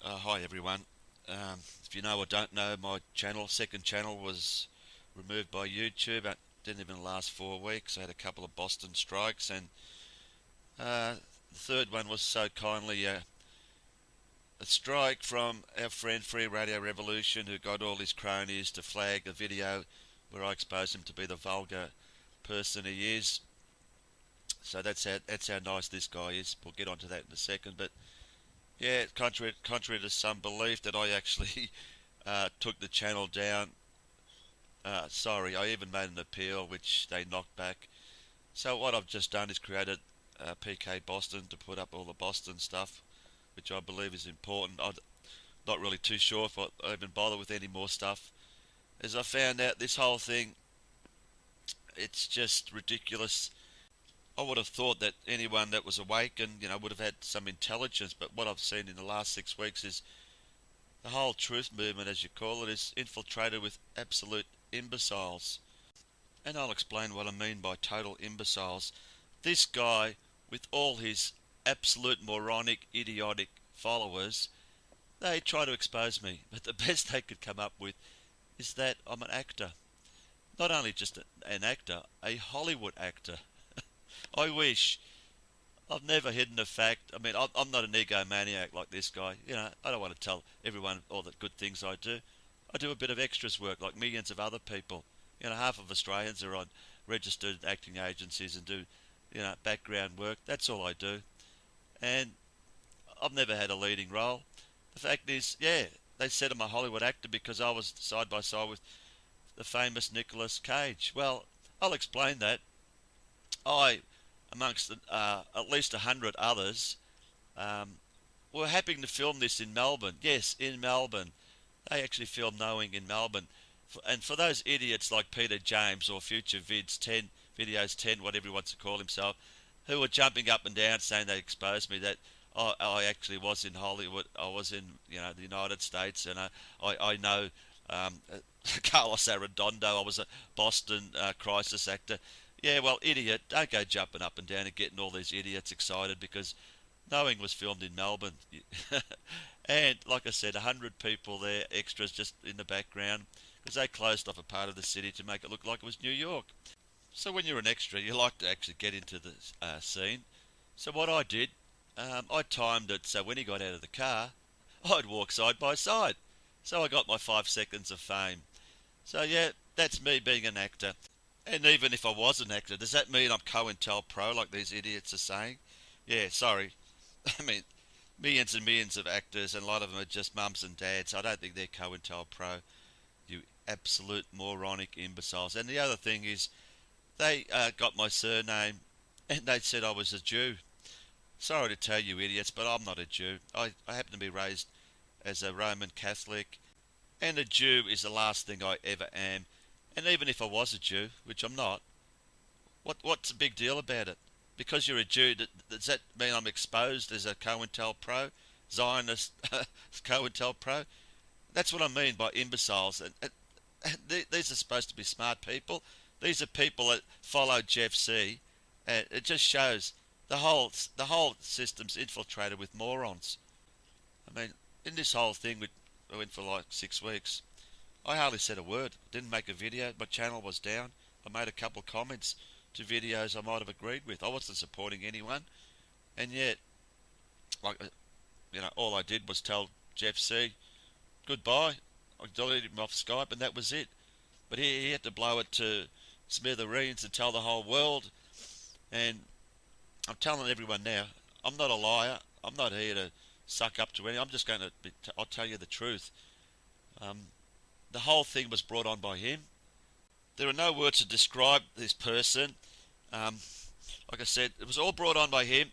Hi everyone. If you know or don't know, my second channel, was removed by YouTube. It didn't even last 4 weeks. I had a couple of Boston strikes, and the third one was so kindly a strike from our friend FreeRadioRevolution, who got all his cronies to flag a video where I exposed him to be the vulgar person he is. So that's how nice this guy is. We'll get onto that in a second, but yeah, contrary to some belief that I actually took the channel down. Sorry, I even made an appeal, which they knocked back. So what I've just done is created PK Boston to put up all the Boston stuff, which I believe is important. I'm not really too sure if I even bother with any more stuff. As I found out, this whole thing, it's just ridiculous. I would have thought that anyone that was awake and would have had some intelligence, but what I've seen in the last 6 weeks is the whole truth movement, as you call it, is infiltrated with absolute imbeciles. And I'll explain what I mean by total imbeciles. This guy, with all his absolute moronic, idiotic followers, they try to expose me, but the best they could come up with is that I'm an actor. Not only just an actor, a Hollywood actor. I wish. I've never hidden the fact. I mean, I'm not an egomaniac like this guy. I don't want to tell everyone all the good things I do. I do a bit of extras work like millions of other people. Half of Australians are on registered acting agencies and do, background work. That's all I do. And I've never had a leading role. The fact is, yeah, they said I'm a Hollywood actor because I was side by side with the famous Nicolas Cage. Well, I'll explain that. I, amongst at least 100 others, were happy to film this in Melbourne. Yes, in Melbourne. They actually filmed Knowing in Melbourne. And for those idiots like Peter James or Future Vids 10, Videos 10, whatever he wants to call himself, who were jumping up and down saying they exposed me, that I actually was in Hollywood. I was in the United States, and I know Carlos Arredondo. I was a Boston crisis actor. Yeah, well, idiot, don't go jumping up and down and getting all these idiots excited because Knowing was filmed in Melbourne. And like I said, 100 people there, extras just in the background, because they closed off a part of the city to make it look like it was New York. So when you're an extra, you like to actually get into the scene. So what I did, I timed it so when he got out of the car, I'd walk side by side. So I got my 5 seconds of fame. So yeah, that's me being an actor. And even if I was an actor, does that mean I'm COINTELPRO like these idiots are saying? Yeah, sorry. I mean, millions and millions of actors, and a lot of them are just mums and dads. I don't think they're COINTELPRO. You absolute moronic imbeciles. And the other thing is, they got my surname, and they said I was a Jew. Sorry to tell you idiots, but I'm not a Jew. I happen to be raised as a Roman Catholic, and a Jew is the last thing I ever am. And even if I was a Jew, which I'm not, what's the big deal about it? Because you're a Jew, does that mean I'm exposed as a COINTELPRO, Zionist COINTELPRO? That's what I mean by imbeciles. And these are supposed to be smart people. These are people that follow Jeff C. And it just shows the whole system's infiltrated with morons. I mean, in this whole thing, we went for like 6 weeks. I hardly said a word. Didn't make a video. My channel was down. I made a couple of comments to videos I might have agreed with. I wasn't supporting anyone, and yet, like, all I did was tell Jeff C goodbye. I deleted him off Skype, and that was it. But he had to blow it to smithereens and tell the whole world. And I'm telling everyone now, I'm not a liar. I'm not here to suck up to anyone. I'm just going to I'll tell you the truth. The whole thing was brought on by him. There are no words to describe this person. Like I said, it was all brought on by him.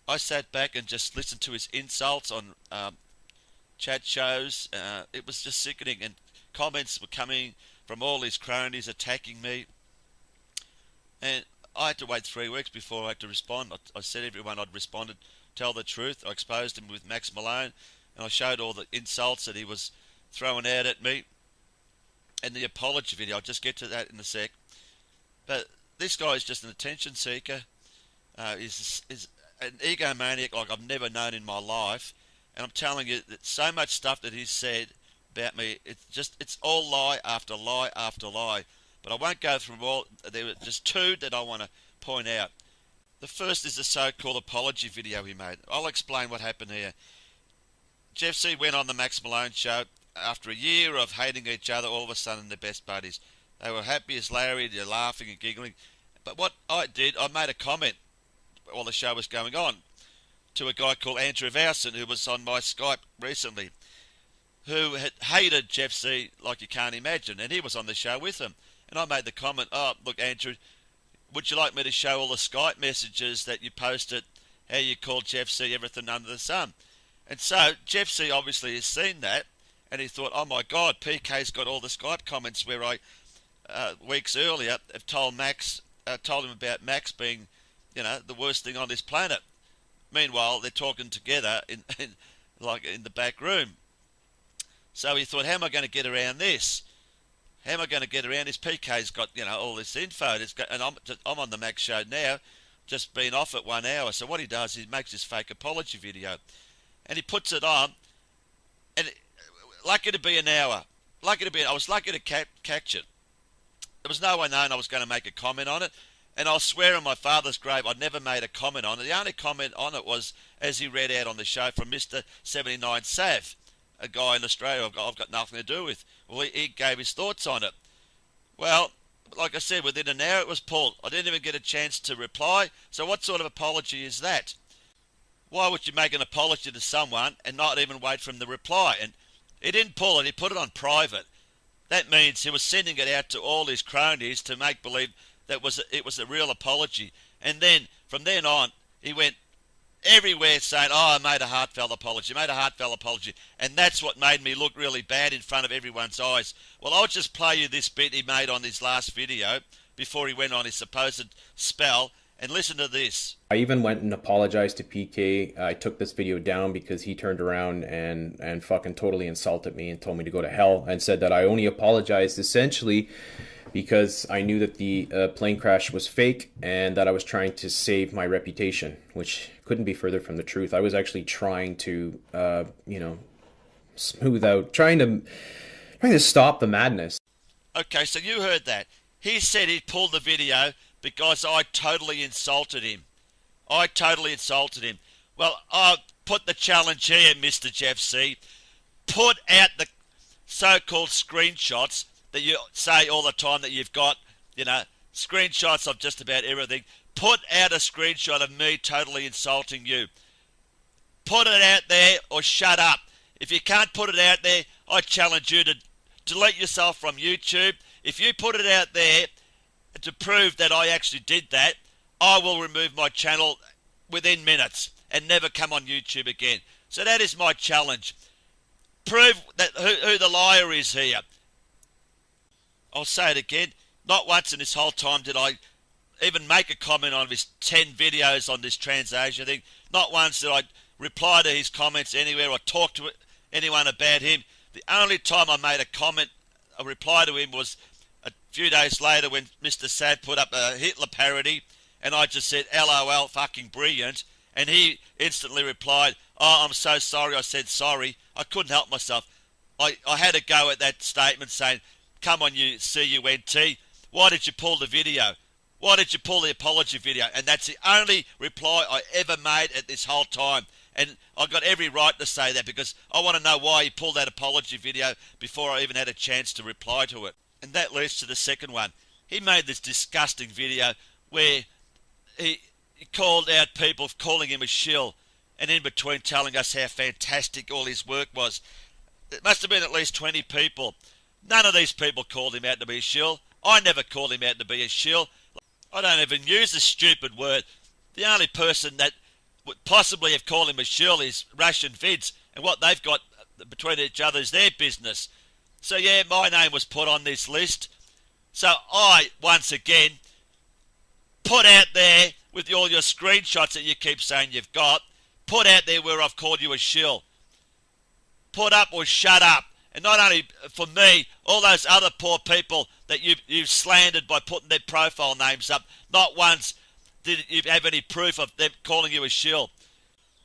I sat back and just listened to his insults on chat shows. It was just sickening, and comments were coming from all his cronies attacking me. And I had to wait 3 weeks before I had to respond. I said everyone I'd responded, tell the truth. I exposed him with Max Malone, and I showed all the insults that he was throwing out at me. And the apology video, I'll just get to that in a sec. But this guy is just an attention seeker. Is an egomaniac like I've never known in my life. And I'm telling you that so much stuff that he's said about me, it's all lie after lie after lie. But I won't go through all. There were just two that I want to point out. The first is the so-called apology video he made. I'll explain what happened here. Jeff C went on the Max Malone show after a year of hating each other. All of a sudden, they're best buddies. They were happy as Larry. They're laughing and giggling. But what I did, I made a comment while the show was going on to a guy called Andrew Vowson, who was on my Skype recently, who had hated Jeff C like you can't imagine, and he was on the show with him. And I made the comment, oh, look, Andrew, would you like me to show all the Skype messages that you posted, how you called Jeff C everything under the sun? And so Jeff C obviously has seen that, and he thought, oh my God, PK's got all the Skype comments where I, weeks earlier, have told him about Max being, the worst thing on this planet. Meanwhile, they're talking together in the back room. So he thought, how am I going to get around this? How am I going to get around this? PK's got, all this info. And I'm on the Max show now, just been off at 1 hour. So what he does, he makes this fake apology video. And he puts it on. And lucky to be an hour. I was lucky to catch it. There was no way known I was going to make a comment on it. And I'll swear on my father's grave, I never made a comment on it. The only comment on it was, as he read out on the show, from Mr. 79 Sav, a guy in Australia I've got nothing to do with. Well, he gave his thoughts on it. Well, like I said, within an hour it was pulled. I didn't even get a chance to reply. So what sort of apology is that? Why would you make an apology to someone and not even wait for him to reply? And he didn't pull it. He put it on private. That means he was sending it out to all his cronies to make believe that it was a real apology. And then, from then on, he went everywhere saying, oh, I made a heartfelt apology, and that's what made me look really bad in front of everyone's eyes. Well, I'll just play you this bit he made on his last video before he went on his supposed spell, and listen to this. I even went and apologized to PK. I took this video down because he turned around and fucking totally insulted me and told me to go to hell, and said that I only apologized essentially because I knew that the plane crash was fake and that I was trying to save my reputation, which couldn't be further from the truth. I was actually trying to, smooth out, trying to stop the madness. Okay, so you heard that. He said he pulled the video because I totally insulted him. Well, I'll put the challenge here, Mr. Jeff C. Put out the so-called screenshots that you say all the time that you've got, screenshots of just about everything. Put out a screenshot of me totally insulting you. Put it out there or shut up. If you can't put it out there, I challenge you to delete yourself from YouTube. If you put it out there to prove that I actually did that, I will remove my channel within minutes and never come on YouTube again. So that is my challenge. Prove that who the liar is here. I'll say it again. Not once in this whole time did I even make a comment on his 10 videos on this TransAsia thing. Not once did I reply to his comments anywhere or talk to anyone about him. The only time I made a reply to him was a few days later when Mr. Sad put up a Hitler parody, and I just said, LOL, fucking brilliant. And he instantly replied, oh, I'm so sorry. I said sorry. I couldn't help myself. I had to go at that statement saying, come on, you CUNT. Why did you pull the video? Why did you pull the apology video? And that's the only reply I ever made at this whole time. And I've got every right to say that because I want to know why he pulled that apology video before I even had a chance to reply to it. And that leads to the second one. He made this disgusting video where he called out people calling him a shill, and in between telling us how fantastic all his work was. It must have been at least 20 people. None of these people called him out to be a shill. I never called him out to be a shill. I don't even use the stupid word. The only person that would possibly have called him a shill is Russian Vids, and what they've got between each other is their business. So yeah, my name was put on this list. So I, once again, put out there with all your screenshots that you keep saying you've got, put out there where I've called you a shill. Put up or shut up. And not only for me, all those other poor people that you've slandered by putting their profile names up, not once did you have any proof of them calling you a shill.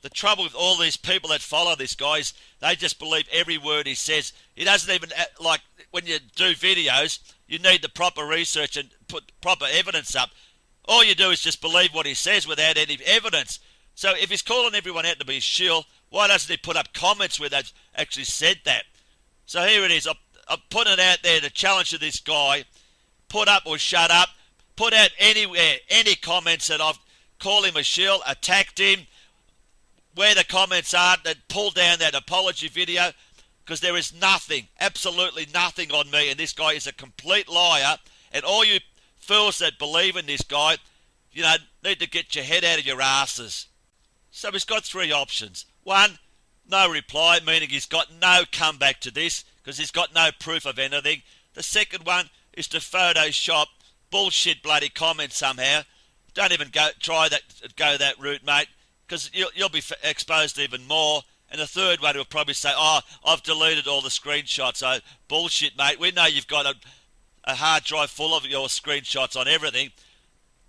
The trouble with all these people that follow this guy is they just believe every word he says. He doesn't even, like, when you do videos, you need the proper research and put proper evidence up. All you do is just believe what he says without any evidence. So if he's calling everyone out to be a shill, why doesn't he put up comments where they've actually said that? So here it is. I'm putting it out there to challenge to this guy. Put up or shut up. Put out anywhere, any comments that I've called him a shill, attacked him, where the comments are, that pull down that apology video, because there is nothing, absolutely nothing on me, and this guy is a complete liar, and all you fools that believe in this guy, need to get your head out of your asses. So he's got three options. One, no reply, meaning he's got no comeback to this, because he's got no proof of anything. The second one is to Photoshop bullshit bloody comments somehow. Don't even go that route, mate, because you'll be exposed even more. And the third one will probably say, oh, I've deleted all the screenshots. So bullshit, mate. We know you've got a hard drive full of your screenshots on everything.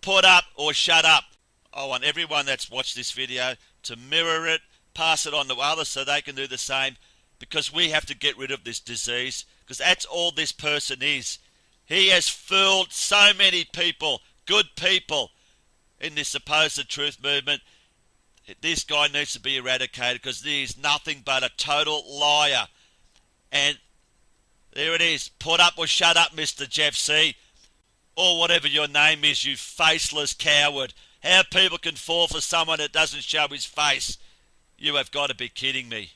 Put up or shut up. I want everyone that's watched this video to mirror it, pass it on to others so they can do the same, because we have to get rid of this disease, because that's all this person is. He has fooled so many people, good people, in this supposed truth movement. This guy needs to be eradicated, because he is nothing but a total liar. And there it is. Put up or shut up, Mr. Jeff C. Or whatever your name is, you faceless coward. How people can fall for someone that doesn't show his face. You have got to be kidding me.